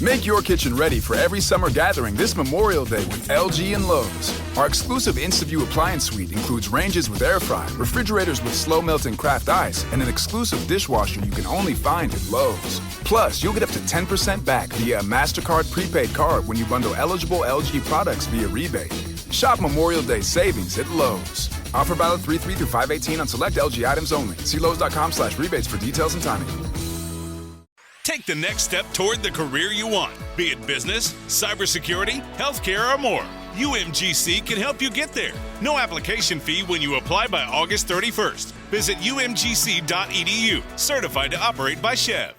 Make your kitchen ready for every summer gathering this Memorial Day with LG and Lowe's. Our exclusive InstaView appliance suite includes ranges with air fry, refrigerators with slow melting craft ice, and an exclusive dishwasher you can only find at Lowe's. Plus, you'll get up to 10% back via a MasterCard prepaid card when you bundle eligible LG products via rebate. Shop Memorial Day savings at Lowe's. Offer valid 3/3 through 5/18 on select LG items only. See Lowe's.com/rebates for details and timing. Take the next step toward the career you want, be it business, cybersecurity, healthcare, or more. UMGC can help you get there. No application fee when you apply by August 31st. Visit umgc.edu, certified to operate by Chev.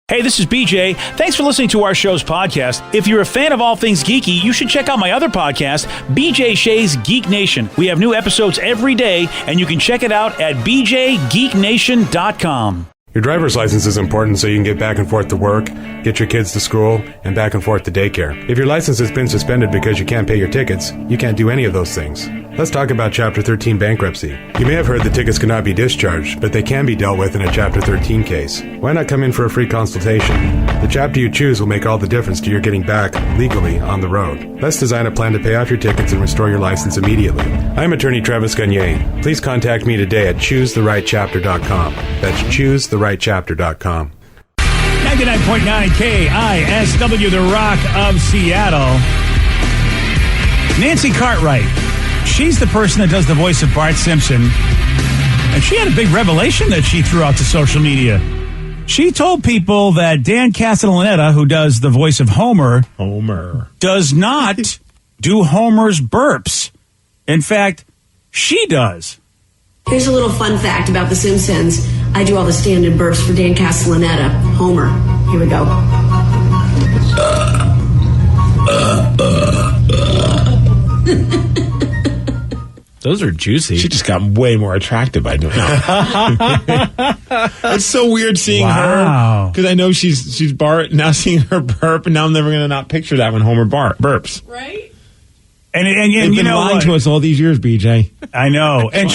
Hey, this is BJ. Thanks for listening to our show's podcast. If you're a fan of all things geeky, you should check out my other podcast, BJ Shea's Geek Nation. We have new episodes every day, and you can check it out at bjgeeknation.com. Your driver's license is important so you can get back and forth to work, get your kids to school, and back and forth to daycare. If your license has been suspended because you can't pay your tickets, you can't do any of those things. Let's talk about Chapter 13 bankruptcy. You may have heard that tickets cannot be discharged, but they can be dealt with in a Chapter 13 case. Why not come in for a free consultation? The chapter you choose will make all the difference to your getting back legally on the road. Let's design a plan to pay off your tickets and restore your license immediately. I'm attorney Travis Gagne. Please contact me today at choosetherightchapter.com. That's choosetherightchapter.com. 99.9 KISW, the Rock of Seattle. Nancy Cartwright. She's the person that does the voice of Bart Simpson. And she had a big revelation that she threw out to social media. She told people that Dan Castellaneta, who does the voice of Homer, does not do Homer's burps. In fact, she does. Here's a little fun fact about The Simpsons. I do all the stand-in burps for Dan Castellaneta. Homer. Here we go. Those are juicy. She just got way more attractive by doing it. It's so weird seeing her, because I know she's Bart. Now seeing her burp, and now I'm never going to not picture that when Homer burps. Right? And They've been lying to us all these years, BJ. I know. And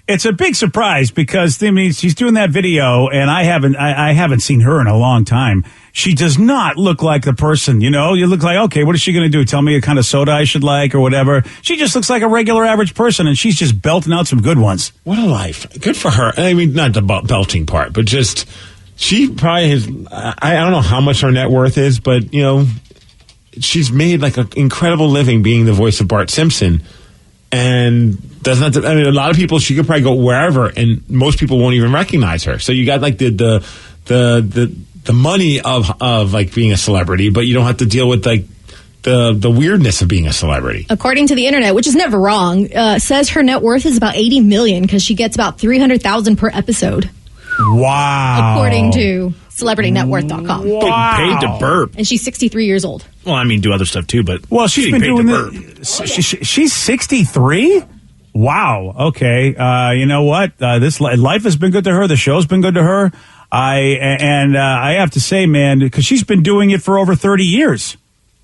it's a big surprise because, I mean, she's doing that video, and I haven't seen her in a long time. She does not look like the person, you know? You look like, okay, what is she going to do? Tell me a kind of soda I should like or whatever. She just looks like a regular average person, and she's just belting out some good ones. What a life. Good for her. I mean, not the belching part, but just, she probably has, I don't know how much her net worth is, but, you know, she's made like an incredible living being the voice of Bart Simpson. And doesn't have to, I mean, a lot of people, she could probably go wherever, and most people won't even recognize her. So you got like the money of like being a celebrity, but you don't have to deal with like the weirdness of being a celebrity. According to the internet, which is never wrong, says her net worth is about $80 million because she gets about $300,000 per episode. Wow. According to CelebrityNetWorth.com. Wow. Paid to burp. And she's 63 years old. Well, I mean, do other stuff too, but she's been doing she's 63? Wow. Okay. You know what? This life has been good to her. The show's been good to her. I have to say, man, because she's been doing it for over 30 years.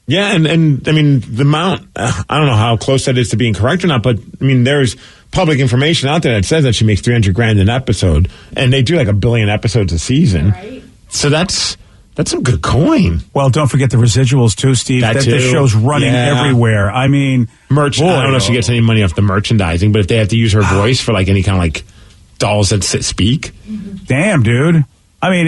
Yeah, and I mean, the amount, I don't know how close that is to being correct or not, but I mean, there's public information out there that says that she makes $300,000 an episode, and they do like 1 billion episodes a season. Right. So that's some good coin. Well, don't forget the residuals too, Steve. That the show's running everywhere. I mean, merch. I don't know if she gets any money off the merchandising, but if they have to use her voice for like any kind of like dolls that speak, damn, dude. I mean,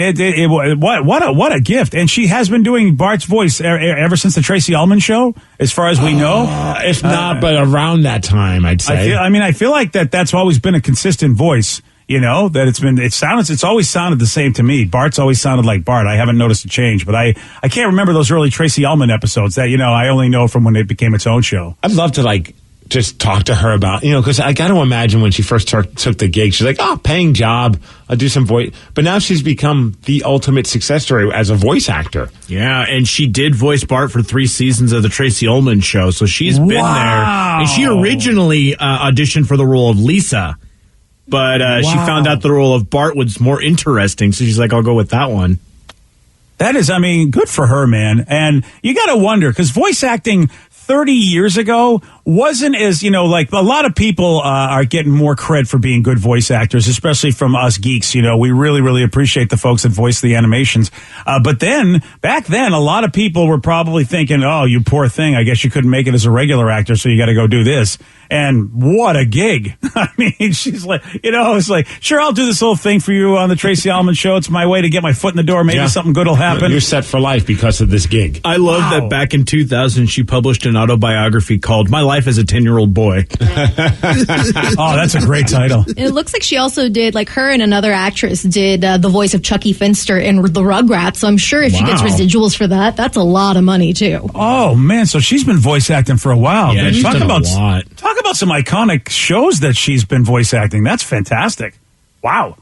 what a gift. And she has been doing Bart's voice ever since the Tracy Ullman show, as far as we know. If not, but around that time, I'd say. I feel like that's always been a consistent voice, you know, that it's always sounded the same to me. Bart's always sounded like Bart. I haven't noticed a change, but I can't remember those early Tracy Ullman episodes that, you know, I only know from when it became its own show. I'd love to like just talk to her about, you know, because I got to imagine when she first took the gig, she's like, oh, paying job, I'll do some voice. But now she's become the ultimate success story as a voice actor. Yeah, and she did voice Bart for 3 seasons of the Tracy Ullman show, so she's been there. And she originally auditioned for the role of Lisa, but she found out the role of Bart was more interesting, so she's like, I'll go with that one. That is, I mean, good for her, man. And you got to wonder, because voice acting 30 years ago wasn't as, like a lot of people are getting more cred for being good voice actors, especially from us geeks. We really, really appreciate the folks that voice the animations. But then, back then, a lot of people were probably thinking, oh, you poor thing, I guess you couldn't make it as a regular actor, so you got to go do this. And what a gig. I mean, she's like, it's like, sure, I'll do this little thing for you on the Tracy Ullman Show. It's my way to get my foot in the door. Maybe something good will happen. You're set for life because of this gig. I love that back in 2000, she published an autobiography called My Life as a 10-Year-Old Boy. Oh, that's a great title. And it looks like she also did, like her and another actress did the voice of Chucky Finster in the Rugrats. So I'm sure if she gets residuals for that, that's a lot of money too. Oh man, so she's been voice acting for a while. Yeah, she's done a lot. Talk about some iconic shows that she's been voice acting. That's fantastic. Wow.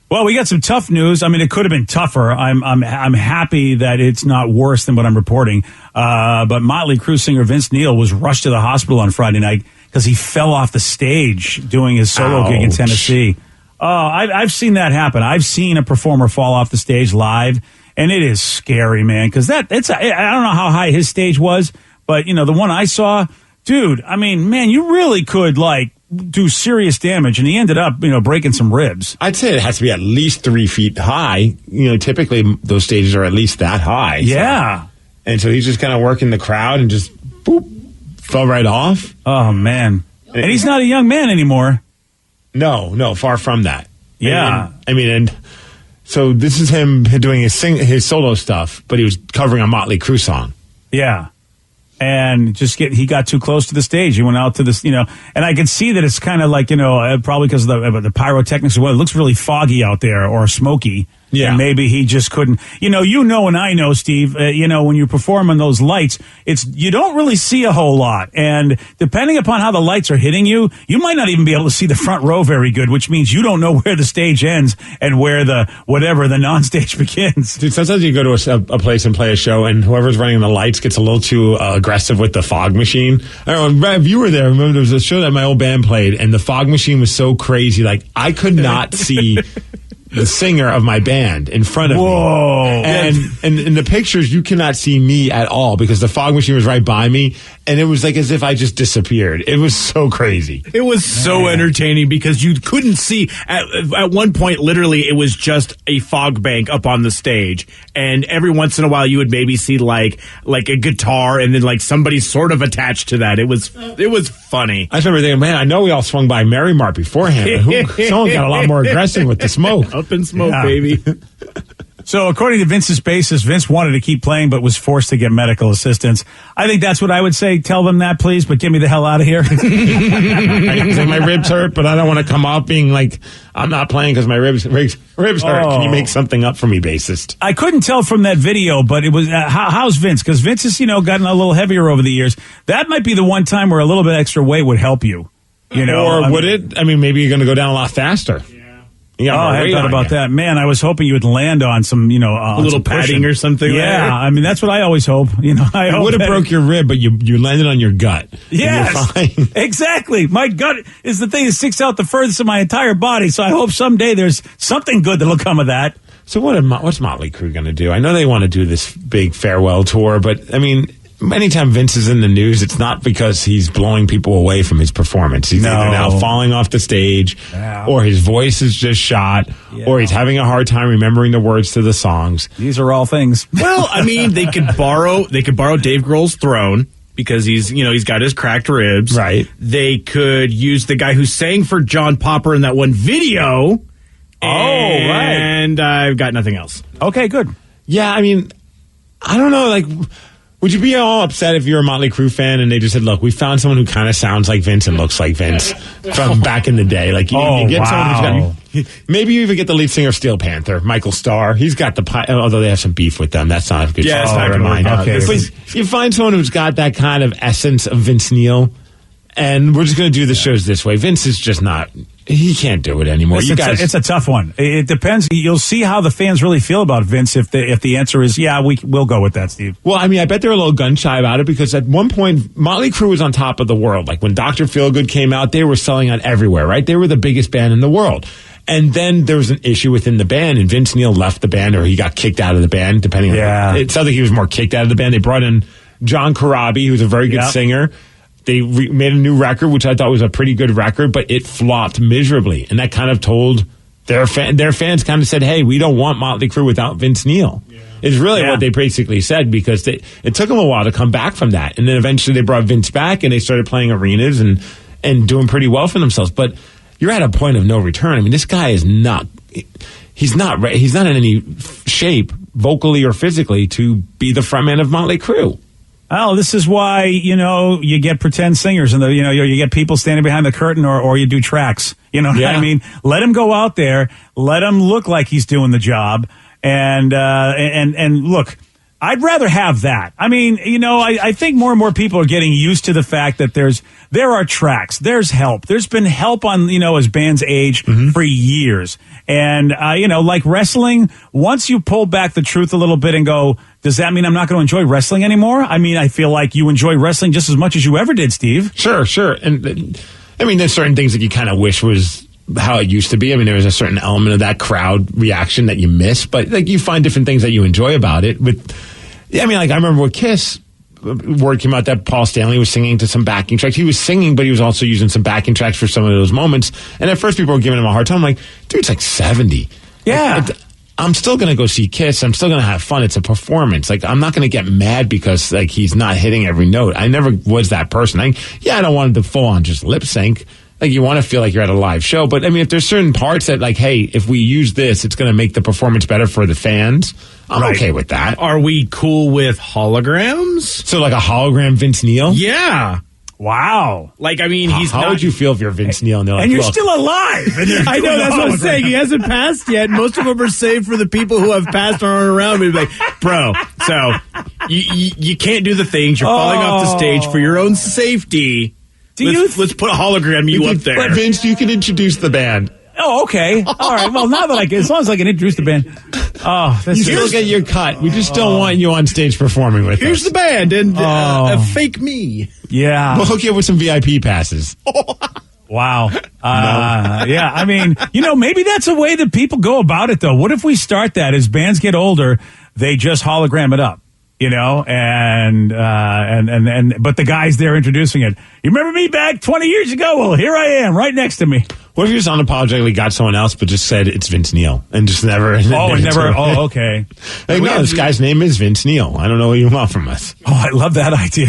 Well, we got some tough news. I mean, it could have been tougher. I'm happy that it's not worse than what I'm reporting. But Motley Crue singer Vince Neil was rushed to the hospital on Friday night because he fell off the stage doing his solo gig in Tennessee. Oh, I've seen that happen. I've seen a performer fall off the stage live, and it is scary, man. Because I don't know how high his stage was, but the one I saw, dude. I mean, man, you really could do serious damage, and he ended up, breaking some ribs. I'd say it has to be at least 3 feet high. Typically those stages are at least that high. Yeah. So. And so he's just kind of working the crowd and just boop, fell right off. Oh man. And he's not a young man anymore. No, far from that. Yeah. And so this is him doing his solo stuff, but he was covering a Motley Crue song. Yeah. And he got too close to the stage. He went out to this, and I could see that it's kind of like, probably because of the pyrotechnics. Well, it looks really foggy out there or smoky. Yeah. And maybe he just couldn't, and I know, Steve, when you perform on those lights, you don't really see a whole lot. And depending upon how the lights are hitting you, you might not even be able to see the front row very good, which means you don't know where the stage ends and where the non-stage begins. Dude, sometimes you go to a place and play a show and whoever's running the lights gets a little too aggressive with the fog machine. I don't know, Rev, you were there. Remember there was a show that my old band played and the fog machine was so crazy. Like I could not see the singer of my band in front of me. And in the pictures, you cannot see me at all because the fog machine was right by me. And it was like as if I just disappeared. It was so crazy. It was so entertaining because you couldn't see. At one point, literally, it was just a fog bank up on the stage. And every once in a while, you would maybe see like a guitar and then somebody sort of attached to that. It was funny. I remember thinking, man, I know we all swung by Mary Mart beforehand. Someone got a lot more aggressive with the smoke. Up in smoke, baby. So according to Vince's bassist, Vince wanted to keep playing but was forced to get medical assistance. I think that's what I would say. Tell them that, please, but get me the hell out of here. My ribs hurt, but I don't want to come off being like, I'm not playing because my ribs hurt. Can you make something up for me, bassist? I couldn't tell from that video, but it was, how's Vince? Because Vince has, gotten a little heavier over the years. That might be the one time where a little bit extra weight would help you. Or would it? I mean, maybe you're going to go down a lot faster. I hadn't thought about that. Man, I was hoping you would land on some, a little padding or something. Yeah, I mean, that's what I always hope. I would have broke your rib, but you landed on your gut. Yes, exactly. My gut is the thing that sticks out the furthest of my entire body, so I hope someday there's something good that'll come of that. So what's Motley Crue going to do? I know they want to do this big farewell tour, but, I mean, anytime Vince is in the news, it's not because he's blowing people away from his performance. He's either now falling off the stage, or his voice is just shot, or he's having a hard time remembering the words to the songs. These are all things. Well, I mean, they could borrow Dave Grohl's throne because he's got his cracked ribs. Right. They could use the guy who sang for John Popper in that one video. Right. And I've got nothing else. Okay, good. Yeah, I mean, I don't know, would you be all upset if you're a Motley Crue fan and they just said, look, we found someone who kind of sounds like Vince and looks like Vince from back in the day? You get someone who's got, maybe you even get the lead singer of Steel Panther, Michael Starr. He's got although they have some beef with them. That's not a good choice. It's not mind. Okay. But you find someone who's got that kind of essence of Vince Neil, and we're just going to do the shows this way. Vince is just not. He can't do it anymore. It's a tough one. It depends. You'll see how the fans really feel about Vince if the answer is, we'll go with that, Steve. Well, I mean, I bet they're a little gun shy about it because at one point, Motley Crue was on top of the world. Like when Dr. Feelgood came out, they were selling out everywhere, right? They were the biggest band in the world. And then there was an issue within the band, and Vince Neil left the band or he got kicked out of the band, depending on. It sounds like he was more kicked out of the band. They brought in John Corabi, who's a very good singer. They made a new record, which I thought was a pretty good record, but it flopped miserably. And that kind of told their fans kind of said, hey, we don't want Motley Crue without Vince Neil. Yeah. Is really what they basically said, because it took them a while to come back from that. And then eventually they brought Vince back and they started playing arenas and doing pretty well for themselves. But you're at a point of no return. I mean, this guy is not in any shape, vocally or physically, to be the frontman of Motley Crue. Oh, this is why, you get pretend singers and you get people standing behind the curtain or you do tracks. You know what I mean? Let him go out there, let him look like he's doing the job. And look, I'd rather have that. I mean, I think more and more people are getting used to the fact that there are tracks, there's help. There's been help on, as bands age for years. And, like wrestling, once you pull back the truth a little bit and go, does that mean I'm not going to enjoy wrestling anymore? I mean, I feel like you enjoy wrestling just as much as you ever did, Steve. Sure. And I mean, there's certain things that you kind of wish was how it used to be. I mean, there was a certain element of that crowd reaction that you miss, but like you find different things that you enjoy about it. I remember with Kiss, word came out that Paul Stanley was singing to some backing tracks. He was singing, but he was also using some backing tracks for some of those moments. And at first people were giving him a hard time. I'm like, dude, it's like 70. Yeah. I'm still going to go see Kiss. I'm still going to have fun. It's a performance. Like, I'm not going to get mad because like he's not hitting every note. I never was that person. I don't want the full on just lip sync. Like, you want to feel like you're at a live show. But, I mean, if there's certain parts that, like, hey, if we use this, it's going to make the performance better for the fans, I'm okay with that. Are we cool with holograms? So, like, a hologram Vince Neil? Yeah. Wow. Like, I mean, How would you feel if you're Vince Neil? And, you're still alive. And I know, that's what I'm saying. He hasn't passed yet. Most of them are saved for the people who have passed or aren't around. We'd be like, bro, so you can't do the things. You're falling off the stage for your own safety. Let's put a hologram you up there. But Vince, you can introduce the band. Oh, okay. All right. Well, now that as long as I can introduce the band. Oh, you still get your cut. We just don't want you on stage performing with us. Here's the band and a fake me. Yeah. We'll hook you up with some VIP passes. Wow. Yeah. I mean, maybe that's a way that people go about it, though. What if we start that as bands get older, they just hologram it up? But the guy's there introducing it. You remember me back 20 years ago? Well, here I am, right next to me. What if you just unapologetically got someone else, but just said it's Vince Neil and just never? Oh, okay. Like, no, this guy's name is Vince Neil. I don't know what you want from us. Oh, I love that idea.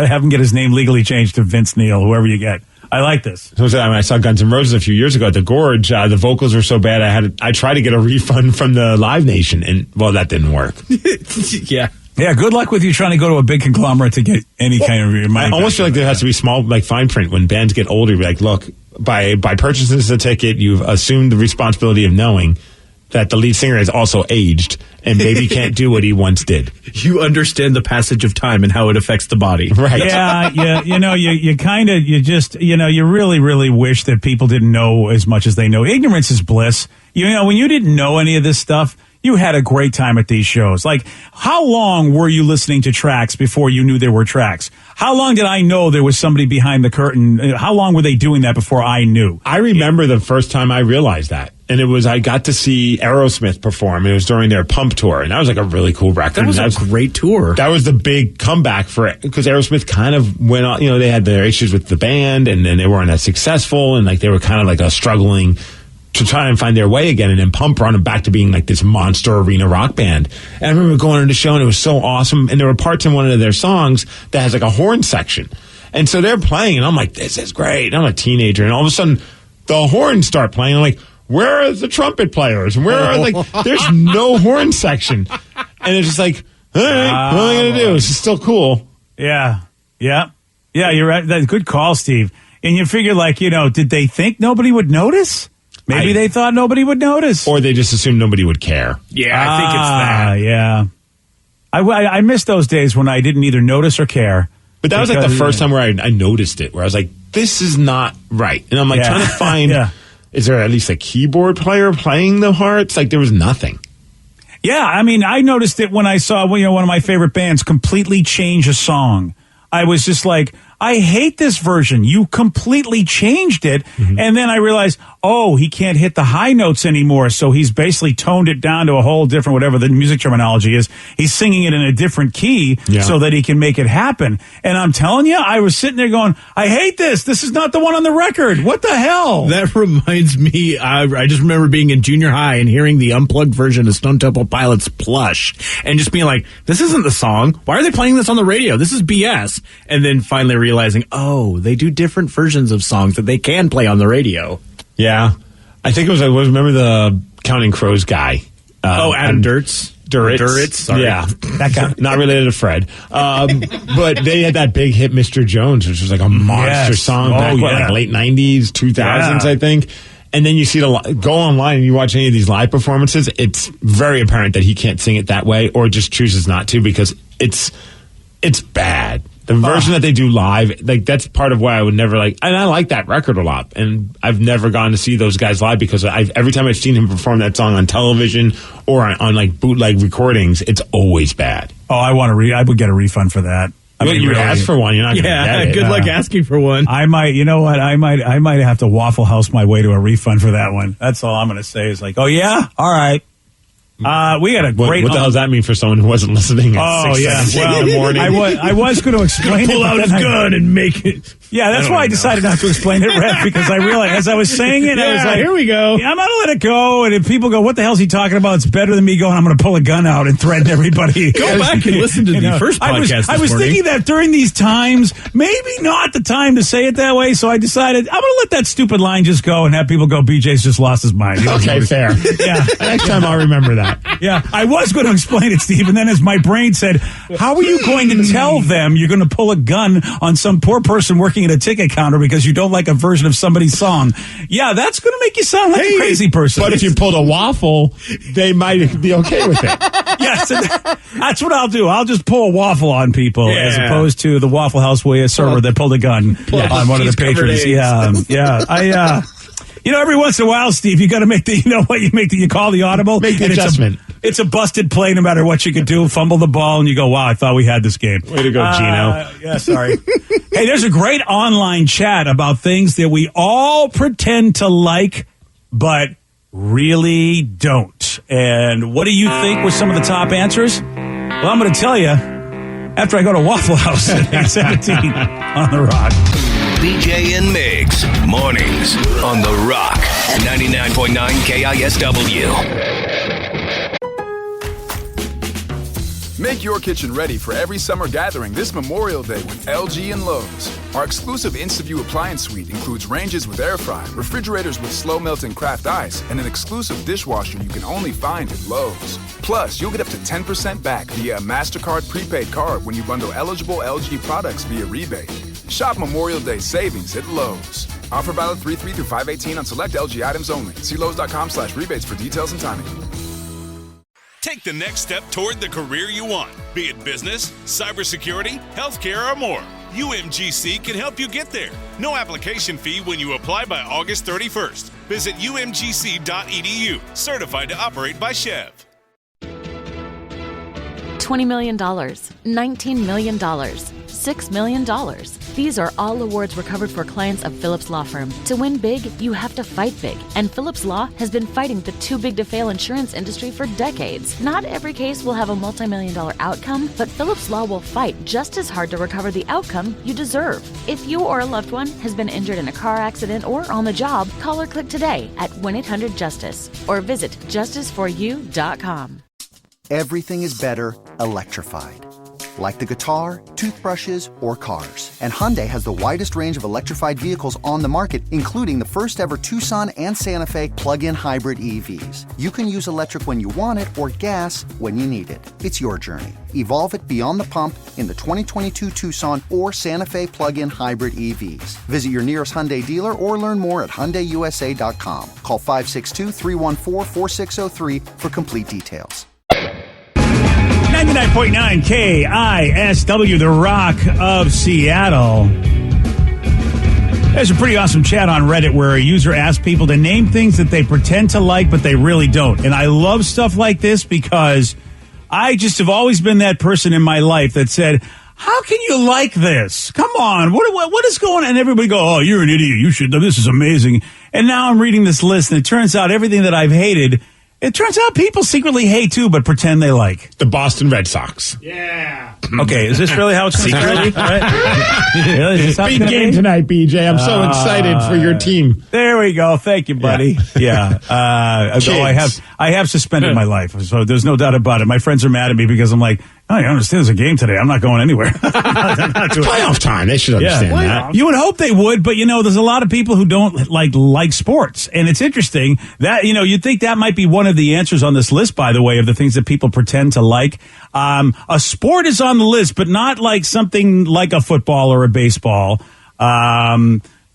Have him get his name legally changed to Vince Neil, whoever you get. I like this. I saw Guns N' Roses a few years ago at the Gorge. The vocals were so bad, I tried to get a refund from the Live Nation, and well, that didn't work. Yeah. Yeah, good luck with you trying to go to a big conglomerate to get any kind of money. I almost feel like there has to be small, like fine print when bands get older. Be like, look, by purchasing this ticket, you've assumed the responsibility of knowing that the lead singer is also aged and maybe can't do what he once did. You understand the passage of time and how it affects the body. Right. Yeah, you really, really wish that people didn't know as much as they know. Ignorance is bliss. When you didn't know any of this stuff, you had a great time at these shows. Like, how long were you listening to tracks before you knew there were tracks? How long did I know there was somebody behind the curtain? How long were they doing that before I knew? I remember the first time I realized that. And I got to see Aerosmith perform. It was during their Pump tour. And that was like a really cool record. That was a great tour. That was the big comeback for it. Because Aerosmith kind of went on, they had their issues with the band and then they weren't that successful. And like they were kind of like struggling to try and find their way again, and then Pump brought them back to being like this monster arena rock band. And I remember going to the show, and it was so awesome. And there were parts in one of their songs that has like a horn section. And so they're playing, and I'm like, this is great. And I'm a teenager, and all of a sudden, the horns start playing. I'm like, where are the trumpet players? And where are there's no horn section. And it's just like, all right, what am I going to do? It's still cool. Yeah, you're right. That's a good call, Steve. And you figure, did they think nobody would notice? Maybe they thought nobody would notice. Or they just assumed nobody would care. Yeah, I think it's that. Yeah. I miss those days when I didn't either notice or care. But that was like the first time where I noticed it, where I was like, this is not right. And I'm like trying to find, is there at least a keyboard player playing the parts? Like there was nothing. Yeah, I mean, I noticed it when I saw one of my favorite bands completely change a song. I was just like, I hate this version. You completely changed it. And then I realized, oh, he can't hit the high notes anymore. So he's basically toned it down to a whole different, whatever the music terminology is. He's singing it in a different key so that he can make it happen. And I'm telling you, I was sitting there going, I hate this. This is not the one on the record. What the hell? That reminds me, I just remember being in junior high and hearing the unplugged version of Stone Temple Pilots Plush and just being like, this isn't the song. Why are they playing this on the radio? This is BS. And then finally realizing, oh, they do different versions of songs that they can play on the radio. Yeah. I think it was remember the Counting Crows guy? Adam Duritz. Sorry. Yeah. That guy. Not related to Fred. But they had that big hit, Mr. Jones, which was like a monster song back like late 90s, 2000s, I think. And then you see go online and you watch any of these live performances, it's very apparent that he can't sing it that way or just chooses not to because it's bad. The version that they do live, like that's part of why I would never and I like that record a lot. And I've never gone to see those guys live because every time I've seen him perform that song on television or on like bootleg recordings, it's always bad. Oh, I would get a refund for that. I mean, you ask for one, you're not going to get it. Good luck asking for one. I might, you know what? I might have to Waffle House my way to a refund for that one. That's all I'm going to say is like, oh yeah, all right. We had a great. What the hell does that mean for someone who wasn't listening at 6 in the morning? I was going to explain pull out his gun and make it. Yeah, that's why I decided not to explain it, Red, because I realized as I was saying it, I was like, here we go. Yeah, I'm going to let it go. And if people go, what the hell is he talking about? It's better than me going, I'm going to pull a gun out and threaten everybody. Go back and listen to the first podcast I was thinking that during these times, maybe not the time to say it that way. So I decided I'm going to let that stupid line just go and have people go, BJ's just lost his mind. Okay, fair. Yeah. Next time I'll remember that. Yeah, I was going to explain it, Steve, and then as my brain said, how are you going to tell them you're going to pull a gun on some poor person working at a ticket counter because you don't like a version of somebody's song? Yeah, that's going to make you sound like a crazy person. But if you pulled a waffle, they might be okay with it. Yes, that's what I'll do. I'll just pull a waffle on people as opposed to the Waffle House way a server that pulled a gun on one of the patrons. Yeah. You know, every once in a while, Steve, you got to make you call the audible. Make the adjustment. It's a busted play no matter what you can do. Fumble the ball and you go, wow, I thought we had this game. Way to go, Gino. Yeah, sorry. Hey, there's a great online chat about things that we all pretend to like, but really don't. And what do you think were some of the top answers? Well, I'm going to tell you after I go to Waffle House at 8:17 on The Rock. BJ and Migs, mornings on The Rock, 99.9 KISW. Make your kitchen ready for every summer gathering this Memorial Day with LG and Lowe's. Our exclusive InstaView appliance suite includes ranges with air fry, refrigerators with slow melting craft ice, and an exclusive dishwasher you can only find at Lowe's. Plus, you'll get up to 10% back via a MasterCard prepaid card when you bundle eligible LG products via rebate. Shop Memorial Day savings at Lowe's. Offer valid 3/3 through 5/18 on select LG items only. See Lowe's.com/rebates for details and timing. Take the next step toward the career you want, be it business, cybersecurity, healthcare, or more. UMGC can help you get there. No application fee when you apply by August 31st. Visit umgc.edu, certified to operate by Chev. $20 million, $19 million, $6 million. These are all awards recovered for clients of Phillips Law Firm. To win big, you have to fight big. And Phillips Law has been fighting the too big to fail insurance industry for decades. Not every case will have a multi-million-dollar outcome, but Phillips Law will fight just as hard to recover the outcome you deserve. If you or a loved one has been injured in a car accident or on the job, call or click today at 1-800-JUSTICE or visit justiceforyou.com. Everything is better electrified. Like the guitar, toothbrushes, or cars. And Hyundai has the widest range of electrified vehicles on the market, including the first ever Tucson and Santa Fe plug-in hybrid EVs. You can use electric when you want it or gas when you need it. It's your journey. Evolve it beyond the pump in the 2022 Tucson or Santa Fe plug-in hybrid EVs. Visit your nearest Hyundai dealer or learn more at HyundaiUSA.com. Call 562-314-4603 for complete details. 99.9 KISW, The Rock of Seattle. There's a pretty awesome chat on Reddit where a user asked people to name things that they pretend to like, but they really don't. And I love stuff like this because I just have always been that person in my life that said, How can you like this? Come on. What is going on? And everybody go, oh, you're an idiot. You should. This is amazing. And now I'm reading this list, and it turns out everything that I've hated, it turns out people secretly hate too, but pretend they like. The Boston Red Sox. Yeah. Okay, is this really how it's going to be? Right? Big game tonight, BJ. I'm so excited for your team. There we go. Thank you, buddy. Yeah. I have suspended my life, so there's no doubt about it. My friends are mad at me because I'm like, oh, you understand there's a game today. I'm not going anywhere. It's playoff time. They should understand that. You would hope they would, but, there's a lot of people who don't like sports. And it's interesting that, you'd think that might be one of the answers on this list, by the way, of the things that people pretend to like. A sport is on the list, but not like something like a football or a baseball.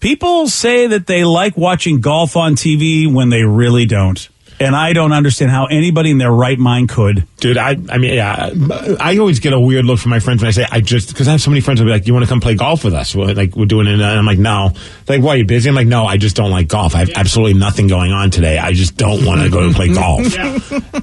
People say that they like watching golf on TV when they really don't. And I don't understand how anybody in their right mind could. Dude, I always get a weird look from my friends when I say, because I have so many friends who be like, you want to come play golf with us? We're doing it. And I'm like, no. They're like, why, are you busy? I'm like, no, I just don't like golf. I have absolutely nothing going on today. I just don't want to go and play golf.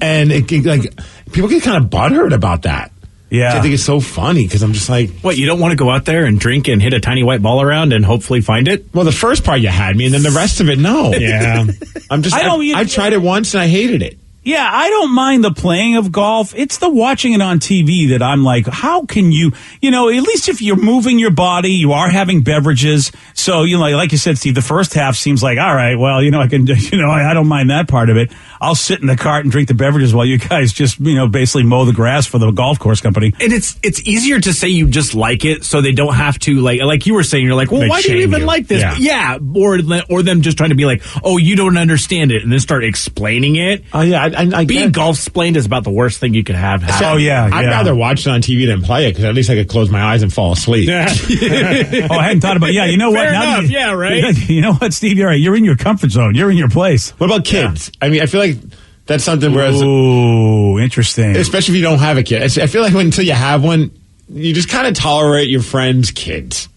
And people get kind of butthurt about that. Yeah. I think it's so funny because I'm just like... What, you don't want to go out there and drink and hit a tiny white ball around and hopefully find it? Well, the first part you had me, and then the rest of it, no. Yeah. I tried it once and I hated it. Yeah, I don't mind the playing of golf. It's the watching it on TV that I'm like, how can you, at least if you're moving your body, you are having beverages. So, like you said, Steve, the first half seems like, all right, well, I can, I don't mind that part of it. I'll sit in the cart and drink the beverages while you guys just, basically mow the grass for the golf course company. And it's easier to say you just like it so they don't have to, like you were saying, you're like, well, why do you even like this? Yeah. Or them just trying to be like, oh, you don't understand it, and then start explaining it. Oh, yeah. Being golf-splained is about the worst thing you could have. I'd rather watch it on TV than play it because at least I could close my eyes and fall asleep. I hadn't thought about it. Yeah, you know what? Fair enough. Right? You know what, Steve? You're right. You're in your comfort zone. You're in your place. What about kids? Yeah. I mean, I feel like that's something where... Ooh, interesting. Especially if you don't have a kid. I feel like until you have one, you just kind of tolerate your friends' kids.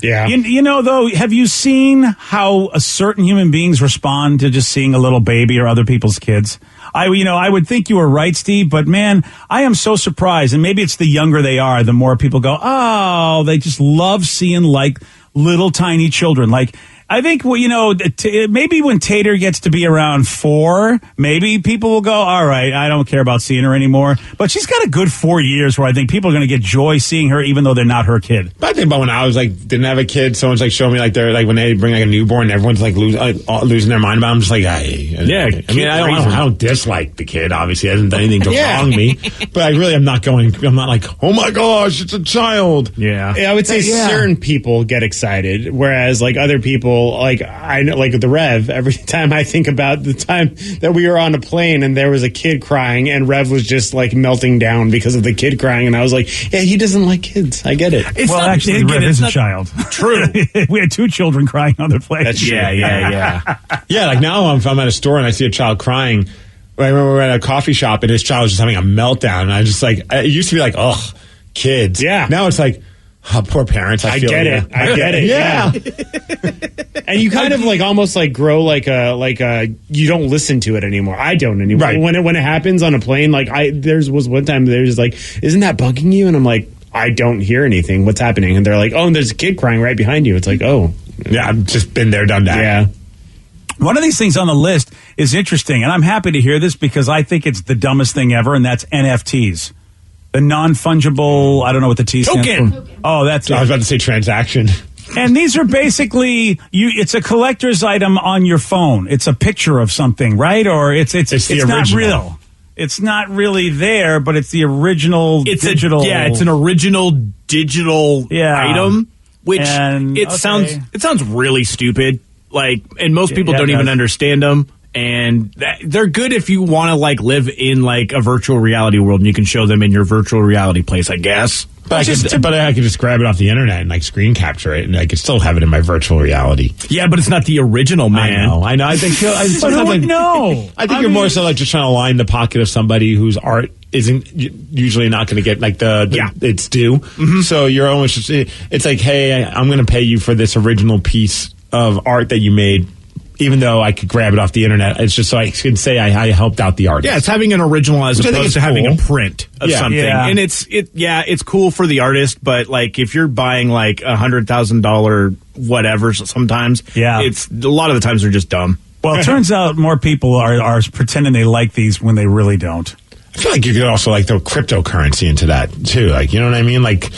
Yeah. Though, have you seen how certain human beings respond to just seeing a little baby or other people's kids? I would think you were right, Steve, but man, I am so surprised. And maybe it's the younger they are, the more people go, oh, they just love seeing little tiny children. I think, maybe when Tater gets to be around 4, maybe people will go, all right, I don't care about seeing her anymore. But she's got a good 4 years where I think people are going to get joy seeing her, even though they're not her kid. But I think about when I was didn't have a kid, someone's showing me they're when they bring a newborn, everyone's losing their mind about it. I'm just like, hey. Yeah. I don't dislike the kid, obviously. It hasn't done anything to wrong me. But I really am not I'm not like, oh my gosh, it's a child. Yeah. I would say certain people get excited, whereas other people, I know, the Rev, every time I think about the time that we were on a plane and there was a kid crying and Rev was just melting down because of the kid crying, and I was like, yeah, he doesn't like kids. I get it. Actually, Rev is a child. True. We had 2 children crying on the plane. That's true. Yeah. Yeah, now if I'm at a store and I see a child crying, I remember we were at a coffee shop and his child was just having a meltdown, and I just it used to be ugh, kids. Yeah. Now it's oh, poor parents. I get it. Yeah. And you kind of almost grow you don't listen to it anymore. I don't anymore. Right. When it happens on a plane, there was one time there's isn't that bugging you? And I'm like, I don't hear anything. What's happening? And they're like, oh, and there's a kid crying right behind you. It's oh. Yeah, I've just been there, done that. Yeah. One of these things on the list is interesting, and I'm happy to hear this because I think it's the dumbest thing ever, and that's NFTs. The non-fungible, I don't know what the T stands for. Oh, that's it. I was about to say transaction. And these are basically it's a collector's item on your phone. It's a picture of something, right? Or it's not real. It's not really there, but it's the original digital. It's an original digital item, which sounds really stupid. And most people don't even understand them. And they're good if you want to live in a virtual reality world, and you can show them in your virtual reality place, I guess. But I could just grab it off the internet and screen capture it, and I could still have it in my virtual reality. Yeah, but it's not the original, man. I know. I think no. I think you're more so just trying to line the pocket of somebody whose art isn't usually not going to get its due. Mm-hmm. So you're almost just, it's hey, I'm going to pay you for this original piece of art that you made even though I could grab it off the internet. It's just so I can say I helped out the artist. Yeah, it's having an original as opposed to having a print of something. Yeah. And it's cool for the artist, but like if you're buying like $100,000 whatever, sometimes it's a lot of the times they're just dumb. Well, it turns out more people are pretending they like these when they really don't. I feel like you could also like throw cryptocurrency into that too. Like, you know what I mean? Like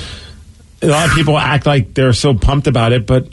a lot of people act like they're so pumped about it, but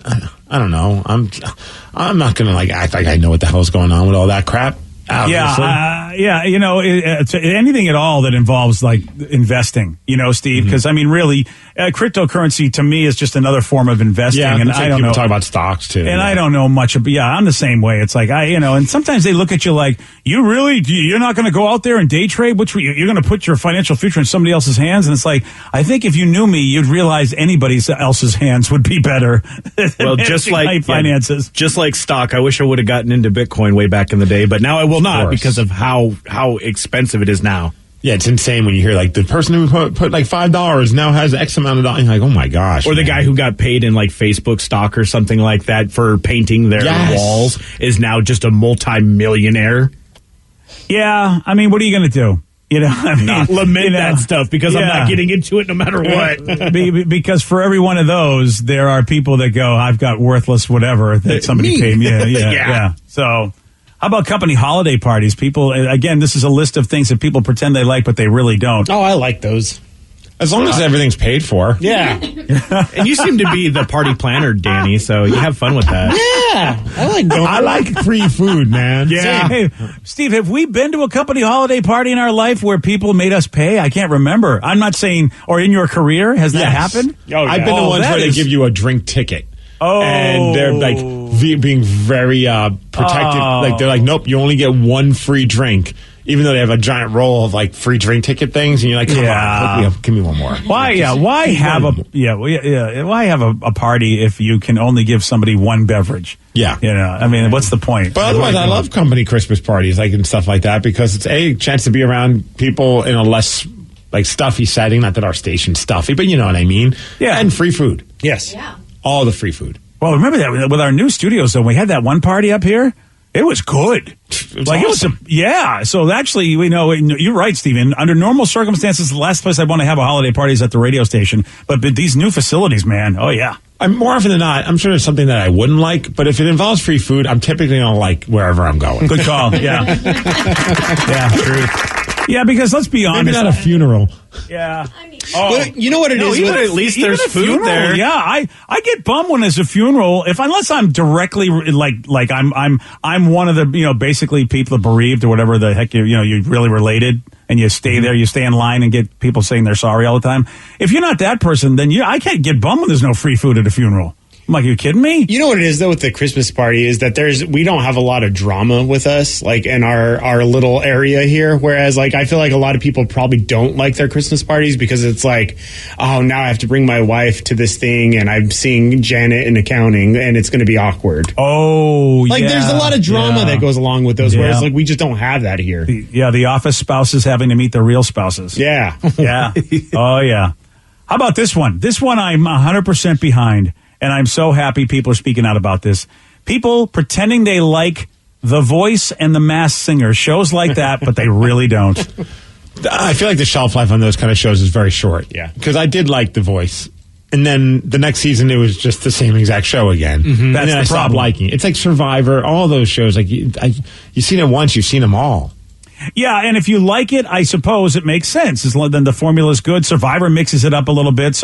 I don't know. I'm not going to like act like I know what the hell's going on with all that crap. You know, anything at all that involves like investing, you know, Steve, because I mean, really, cryptocurrency to me is just another form of investing. Yeah, and I don't people know. talk about stocks too. And I don't know much about, I'm the same way. It's like, and sometimes they look at you like, you're not going to go out there and day trade? You're going to put your financial future in somebody else's hands? And it's like, I think if you knew me, you'd realize anybody else's hands would be better. Well, just like finances. Just like stock, I wish I would have gotten into Bitcoin way back in the day, but now I will not because of how expensive it is now. Yeah, it's insane when you hear like the person who put like $5 now has X amount of dollars. You're like, oh my gosh. Or the guy who got paid in like Facebook stock or something like that for painting their walls is now just a multi-millionaire. Yeah, I mean, what are you going to do? You know, I mean, not lament that stuff because I'm not getting into it no matter what. Because for every one of those, there are people that go, I've got worthless whatever that somebody paid me. Yeah. So how about company holiday parties? People, again, this is a list of things that people pretend they like, but they really don't. Oh, I like those. As long as everything's paid for. Yeah. And you seem to be the party planner, Danny, so you have fun with that. Yeah. I like free food, man. Yeah. Hey, Steve, have we been to a company holiday party in our life where people made us pay? I can't remember. I'm not saying, or in your career, has that happened? Oh, yeah. I've been to ones where they give you a drink ticket. Oh. And they're like being very protective. Like they're like, nope, you only get one free drink. Even though they have a giant roll of like free drink ticket things, and you're like, come on, give me one more. Why have a party if you can only give somebody one beverage? Yeah. You know, I mean, what's the point? But otherwise, I love company Christmas parties, like and stuff like that, because it's a chance to be around people in a less like stuffy setting. Not that our station's stuffy, but you know what I mean. Yeah. And free food. Yes. Yeah. All the free food. Well, remember that with our new studios, though, we had that one party up here. It was good. Awesome. So actually, we know you're right, Stephen. Under normal circumstances, the last place I'd want to have a holiday party is at the radio station. But these new facilities, man, oh yeah. More often than not, I'm sure it's something that I wouldn't like. But if it involves free food, I'm typically going to like wherever I'm going. Good call. Yeah. Yeah. True. Yeah, because let's be honest. Maybe not a funeral. Yeah. Well, you know what it is? Even at least there's food funeral, there. Yeah, I get bummed when there's a funeral. Unless I'm directly like I'm one of the basically people bereaved or whatever the heck you really related, and you stay there, you stay in line and get people saying they're sorry all the time. If you're not that person, then I can't get bummed when there's no free food at a funeral. I'm like, are you kidding me? You know what it is, though, with the Christmas party is that we don't have a lot of drama with us, like in our little area here. Whereas, like, I feel like a lot of people probably don't like their Christmas parties because it's like, oh, now I have to bring my wife to this thing and I'm seeing Janet in accounting and it's going to be awkward. Oh, like, there's a lot of drama that goes along with those, whereas, like, we just don't have that here. The office spouses having to meet the real spouses. Yeah. Yeah. Oh, yeah. How about this one? This one I'm 100% behind. And I'm so happy people are speaking out about this. People pretending they like The Voice and The Masked Singer, shows like that, but they really don't. I feel like the shelf life on those kind of shows is very short. Yeah. Because I did like The Voice. And then the next season, it was just the same exact show again. Mm-hmm. And then I stopped liking it. It's like Survivor, all those shows. Like you've seen it once, you've seen them all. Yeah, and if you like it, I suppose it makes sense. Then the formula is good. Survivor mixes it up a little bit.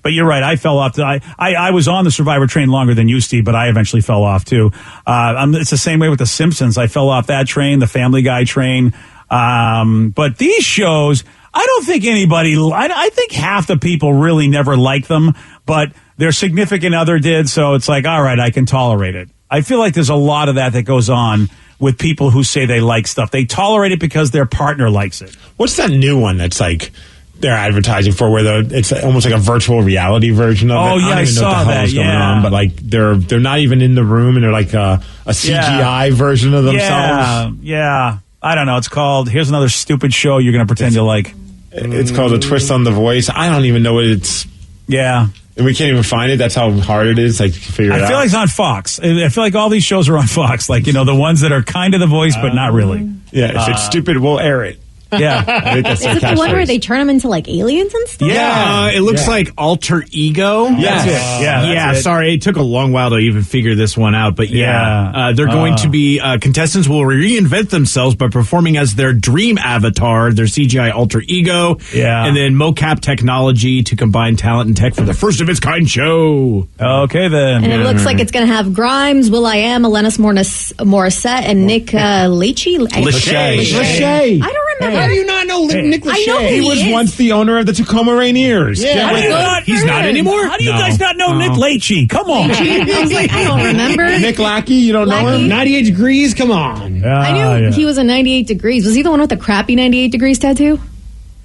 But you're right. I fell off. I was on the Survivor train longer than you, Steve, but I eventually fell off too. It's the same way with The Simpsons. I fell off that train, the Family Guy train. But these shows, I don't think anybody. I think half the people really never liked them, but their significant other did. So it's like, all right, I can tolerate it. I feel like there's a lot of that goes on with people who say they like stuff. They tolerate it because their partner likes it. What's that new one that's like they're advertising for where it's almost like a virtual reality version of it? Oh, yeah, I saw know what the hell is going on, but like they're not even in the room and they're like a CGI version of themselves. Yeah. I don't know. It's called, here's another stupid show you're going to pretend you like. It's called A Twist on the Voice. I don't even know what it's... Yeah. And we can't even find it. That's how hard it is. Like, to figure it out. I feel like it's on Fox. I feel like all these shows are on Fox. Like, the ones that are kind of The Voice, but not really. Yeah, if it's stupid, we'll air it. Yeah. I think that's Is it the one where they turn them into like aliens and stuff? Yeah, it looks like Alter Ego. Yes. That's it. Yeah, that's it. Sorry, it took a long while to even figure this one out, but they're going to be contestants will reinvent themselves by performing as their dream avatar, their CGI alter ego, and then mocap technology to combine talent and tech for the first of its kind show. Okay, then. And it looks like it's going to have Grimes, Will.i.am, Alanis Morissette, and Nick Lachey. Lachey. I don't remember. How do you not know Nick Lachey? I know He was once the owner of the Tacoma Rainiers. Yeah. He's not anymore? How do you guys not know Nick Lachey? Come on. I was like, I don't remember. Nick Lackey, you don't know him? 98 Degrees, come on. I knew he was a 98 Degrees. Was he the one with the crappy 98 Degrees tattoo?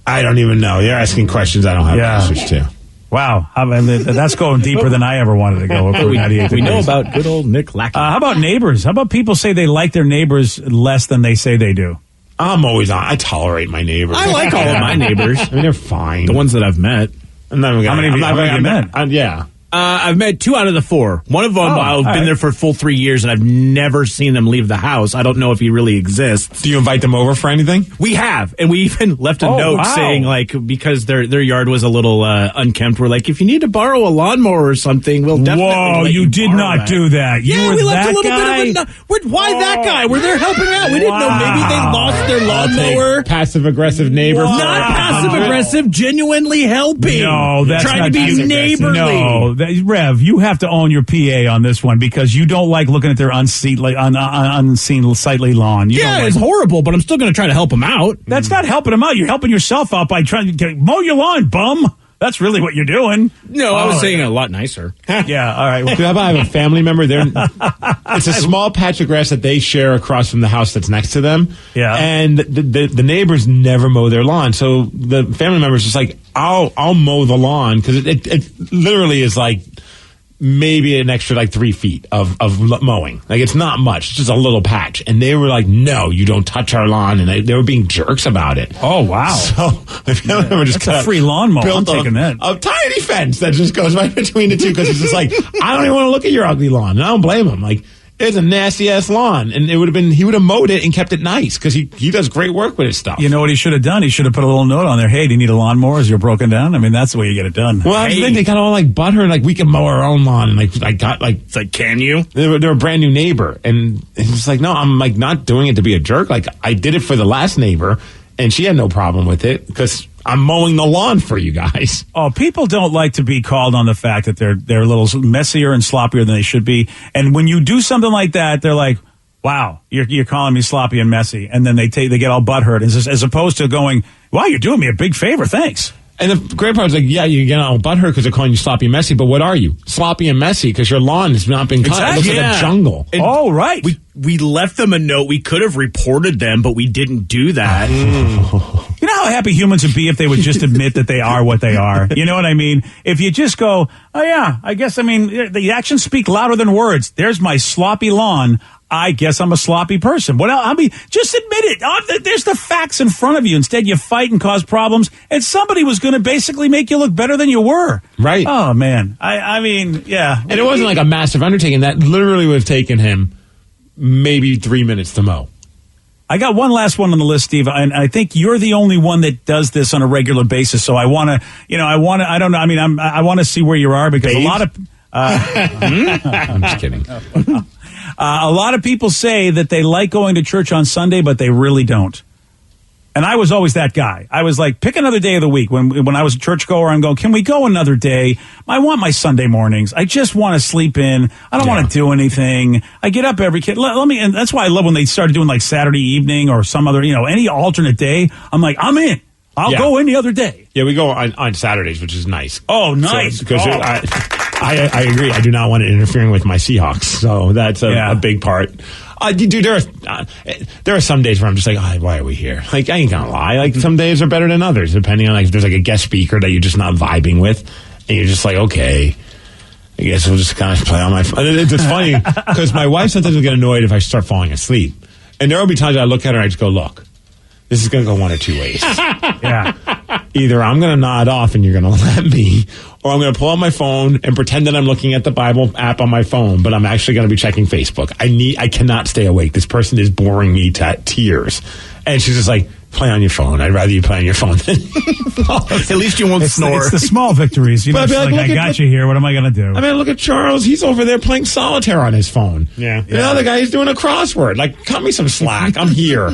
I don't even know. You're asking questions I don't have answers to. Wow. That's going deeper than I ever wanted to go. We know about good old Nick Lackey. How about neighbors? How about people say they like their neighbors less than they say they do? I'm always on. I tolerate my neighbors. I like all of my neighbors. I mean, they're fine. The ones that I've met. How many have you met? Yeah. I've met 2 out of the 4. One of them, I've been there for a full 3 years, and I've never seen them leave the house. I don't know if he really exists. Do you invite them over for anything? We have, and we even left a note saying, like, because their yard was a little unkempt, we're like, if you need to borrow a lawnmower or something, we'll definitely let you did not that. do that. We left a little bit of a... Why that guy? We're there helping out. We didn't know maybe they lost their lawnmower. Passive-aggressive neighbor. Not passive-aggressive, genuinely helping. No, that's trying not to be neighborly. No, Rev, you have to own your PA on this one because you don't like looking at their unseen sightly lawn. It's horrible, but I'm still going to try to help them out. That's not helping them out. You're helping yourself out by trying to mow your lawn, bum. That's really what you're doing. No, I was saying it a lot nicer. Yeah, all right. Well, how about I have a family member? It's a small patch of grass that they share across from the house that's next to them. Yeah. And the neighbors never mow their lawn. So the family member is just like, I'll mow the lawn because it literally is like maybe an extra like 3 feet of mowing. Like it's not much. It's just a little patch. And they were like, no, you don't touch our lawn. And they were being jerks about it. Oh, wow. So the family member just that's a free lawnmower. I'm taking that. A tiny fence that just goes right between the two because it's just like, I don't even want to look at your ugly lawn. And I don't blame him. Like, it's a nasty ass lawn, and he would have mowed it and kept it nice because he does great work with his stuff. You know what he should have done? He should have put a little note on there. Hey, do you need a lawnmower? Is you're broken down? I mean, that's the way you get it done. Well, I think they got all like butthurt, like we can mow our own lawn, and it's like, can you? They're a brand new neighbor, and it's like, no, I'm like not doing it to be a jerk. Like I did it for the last neighbor, and she had no problem with it because I'm mowing the lawn for you guys. Oh, people don't like to be called on the fact that they're a little messier and sloppier than they should be. And when you do something like that, they're like, wow, you're calling me sloppy and messy. And then they get all butthurt as opposed to going, wow, you're doing me a big favor. Thanks. And the great part is like, yeah, you get all butthurt because they're calling you sloppy and messy, but what are you? Sloppy and messy because your lawn has not been cut. Exactly. It looks like a jungle. And right. We left them a note. We could have reported them, but we didn't do that. You know how happy humans would be if they would just admit that they are what they are? You know what I mean? If you just go, oh yeah, I guess, I mean, the actions speak louder than words. There's my sloppy lawn. I guess I'm a sloppy person. What else? I mean, just admit it. There's the facts in front of you. Instead, you fight and cause problems, and somebody was going to basically make you look better than you were. Right. Oh, man. I mean, yeah. And it wasn't like a massive undertaking. That literally would have taken him maybe 3 minutes to mow. I got one last one on the list, Steve, and I think you're the only one that does this on a regular basis. So I want to, I don't know. I mean, I want to see where you are because a lot of. I'm just kidding. A lot of people say that they like going to church on Sunday, but they really don't. And I was always that guy. I was like, pick another day of the week. When I was a churchgoer, I'm going, can we go another day? I want my Sunday mornings. I just want to sleep in. I don't want to do anything. I get up every kid. And that's why I love when they started doing like Saturday evening or some other, any alternate day. I'm like, I'm in. I'll go any other day. Yeah, we go on Saturdays, which is nice. Oh, nice. Because I agree. I do not want it interfering with my Seahawks. So that's a big part. Dude, there are some days where I'm just like, why are we here? Like, I ain't gonna lie. Like, some days are better than others, depending on, like, if there's, like, a guest speaker that you're just not vibing with. And you're just like, okay, I guess we'll just kind of play on my phone. It's funny, because my wife sometimes will get annoyed if I start falling asleep. And there will be times I look at her and I just go, look, this is going to go one of two ways. Yeah. Either I'm going to nod off and you're going to let me, or I'm going to pull out my phone and pretend that I'm looking at the Bible app on my phone, but I'm actually going to be checking Facebook. I cannot stay awake. This person is boring me to tears. And she's just like, play on your phone. I'd rather you play on your phone than at least you won't snore. It's the small victories. You know, I got you here. What am I going to do? I mean, look at Charles. He's over there playing solitaire on his phone. Yeah. The other guy, he's doing a crossword. Like, cut me some slack. I'm here.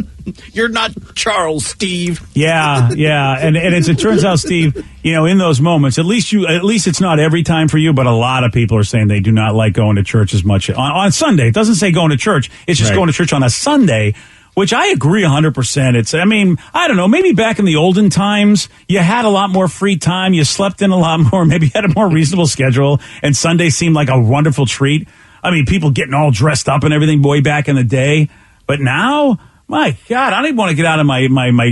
You're not Charles, Steve. Yeah. And it turns out, Steve, you know, in those moments, at least it's not every time for you, but a lot of people are saying they do not like going to church as much on Sunday. It doesn't say going to church. It's just going to church on a Sunday. Which I agree 100%. I don't know, maybe back in the olden times, you had a lot more free time. You slept in a lot more, maybe had a more reasonable schedule, and Sunday seemed like a wonderful treat. I mean, people getting all dressed up and everything way back in the day. But now, my God, I don't even want to get out of my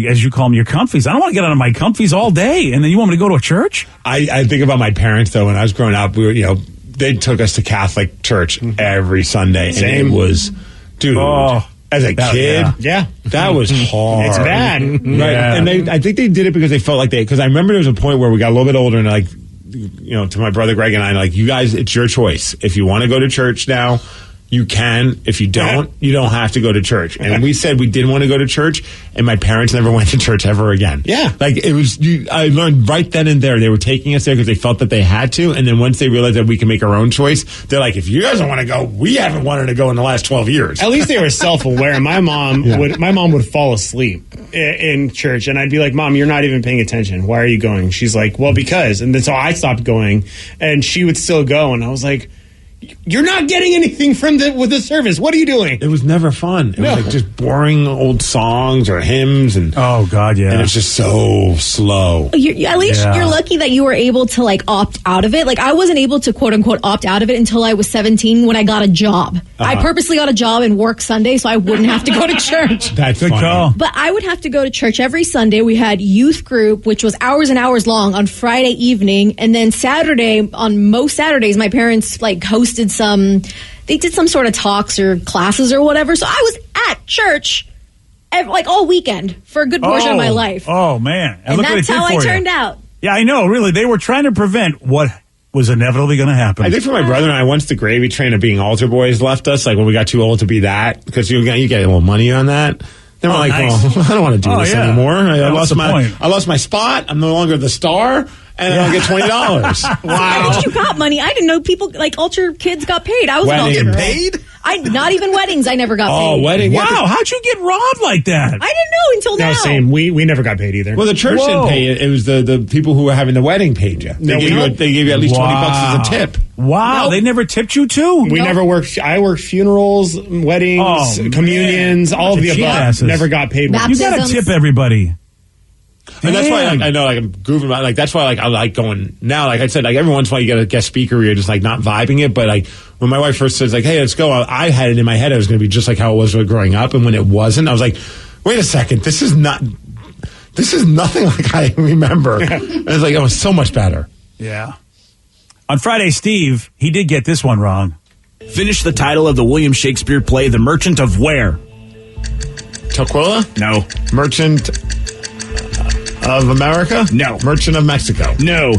as you call them, your comfies. I don't want to get out of my comfies all day. And then you want me to go to a church? I think about my parents, though. When I was growing up, we were, they took us to Catholic church every Sunday. Same. And it was, dude. Oh. As a kid, that was hard. It's bad. Right. Yeah. And I think they did it because they felt like because I remember there was a point where we got a little bit older and to my brother Greg and I, you guys, it's your choice. If you want to go to church now, you can. If you don't, you don't have to go to church. And we said we didn't want to go to church, and my parents never went to church ever again. Yeah. It was, I learned right then and there. They were taking us there because they felt that they had to. And then once they realized that we can make our own choice, they're like, if you guys don't want to go, we haven't wanted to go in the last 12 years. At least they were self-aware. My mom would fall asleep in church, and I'd be like, Mom, you're not even paying attention. Why are you going? She's like, well, because. And then so I stopped going, and she would still go, and I was like, you're not getting anything with the service. What are you doing? It was never fun. It was just boring old songs or hymns, and oh God, yeah. And it's just so slow. At least you're lucky that you were able to opt out of it. I wasn't able to quote unquote opt out of it until I was 17 when I got a job. I purposely got a job and worked Sunday so I wouldn't have to go to church. That's good call. But I would have to go to church every Sunday. We had youth group, which was hours and hours long on Friday evening, and then Saturday. On most Saturdays, my parents hosted they did some sort of talks or classes or whatever. So I was at church all weekend for a good portion of my life. Oh, man. And that's how I turned out. Yeah, I know. Really, they were trying to prevent what was inevitably going to happen. I think for my brother and I, once the gravy train of being altar boys left us, when we got too old to be that, because you get a little money on that. Then we're nice. well, I don't want to do this anymore. I lost my spot. I'm no longer the star. And then I'll get $20. Wow! At least you got money. I didn't know people altar kids got paid. I was an altar girl. Paid? Not even weddings. I never got paid. Oh, wedding! Wow! How'd you get robbed like that? I didn't know until now. No, same. We never got paid either. Well, the church didn't pay it. It was the people who were having the wedding paid you. They gave you at least $20 as a tip. Wow! Nope. They never tipped you too. We never worked. I worked funerals, weddings, communions, all of the above. Never got paid. Baptisms. You got to tip everybody. And that's why I know I'm goofing about that's why I like going now. Like I said, every once in a while you get a guest speaker where you're just not vibing it. But when my wife first says hey, let's go, I had it in my head it was going to be just like how it was growing up. And when it wasn't, I was like, wait a second, this is nothing like I remember. It was so much better. Yeah. On Friday, Steve, he did get this one wrong. Finish the title of the William Shakespeare play, The Merchant of where? Tequila? No. Merchant of America? No. Merchant of Mexico? No.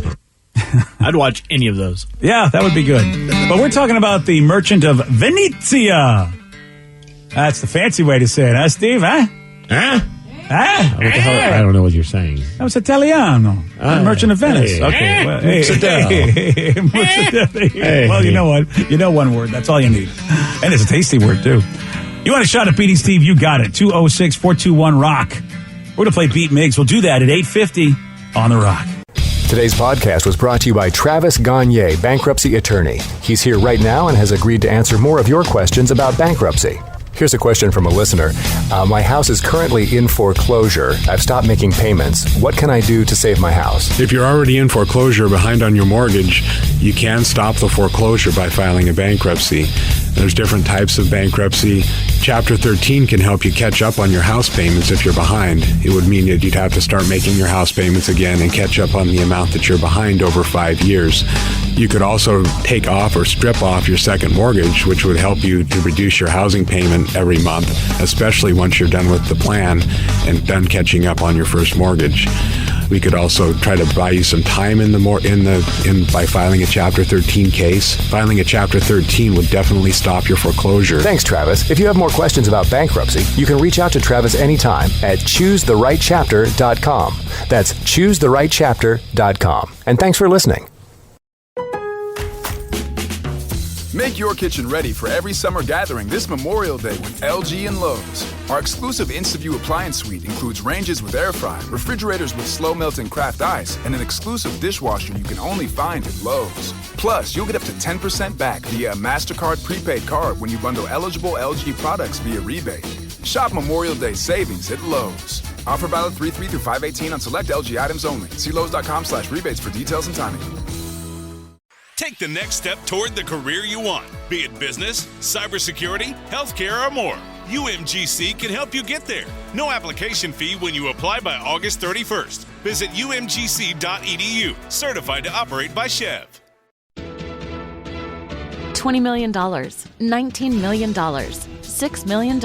I'd watch any of those. Yeah, that would be good. But we're talking about the Merchant of Venezia. That's the fancy way to say it, huh, Steve? Huh? Huh? Huh? What the hell? I don't know what you're saying. That was Italiano. The Merchant of Venice. Hey. Okay. Well, Hey. Well, you know what? You know one word. That's all you need. And it's a tasty word, too. You want a shot at beating Steve? You got it. 206-421-ROCK. We're going to play Beat Miggs. We'll do that at 8:50 on The Rock. Today's podcast was brought to you by Travis Gagne, bankruptcy attorney. He's here right now and has agreed to answer more of your questions about bankruptcy. Here's a question from a listener. My house is currently in foreclosure. I've stopped making payments. What can I do to save my house? If you're already in foreclosure behind on your mortgage, you can stop the foreclosure by filing a bankruptcy. There's different types of bankruptcy. Chapter 13 can help you catch up on your house payments if you're behind. It would mean that you'd have to start making your house payments again and catch up on the amount that you're behind over 5 years. You could also take off or strip off your second mortgage, which would help you to reduce your housing payment every month, especially once you're done with the plan and done catching up on your first mortgage. We could also try to buy you some time by filing a Chapter 13 case. Filing a Chapter 13 would definitely stop your foreclosure. Thanks, Travis. If you have more questions about bankruptcy, you can reach out to Travis anytime at choosetherightchapter.com. That's choosetherightchapter.com. And thanks for listening. Make your kitchen ready for every summer gathering this Memorial Day with LG and Lowe's. Our exclusive InstaView appliance suite includes ranges with air fry, refrigerators with slow melting craft ice, and an exclusive dishwasher you can only find at Lowe's. Plus, you'll get up to 10% back via a MasterCard prepaid card when you bundle eligible LG products via rebate. Shop Memorial Day savings at Lowe's. Offer valid 3/3 through 5/18 on select LG items only. See Lowe's.com/rebates for details and timing. Take the next step toward the career you want, be it business, cybersecurity, healthcare, or more. UMGC can help you get there. No application fee when you apply by August 31st. Visit umgc.edu, certified to operate by Chev. $20 million, $19 million, $6 million.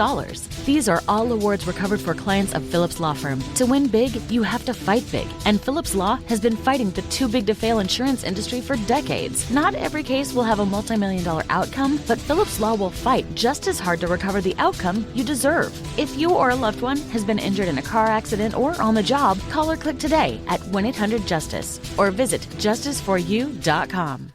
These are all awards recovered for clients of Phillips Law Firm. To win big, you have to fight big. And Phillips Law has been fighting the too big to fail insurance industry for decades. Not every case will have a multi-million-dollar outcome, but Phillips Law will fight just as hard to recover the outcome you deserve. If you or a loved one has been injured in a car accident or on the job, call or click today at 1-800-JUSTICE or visit justiceforyou.com.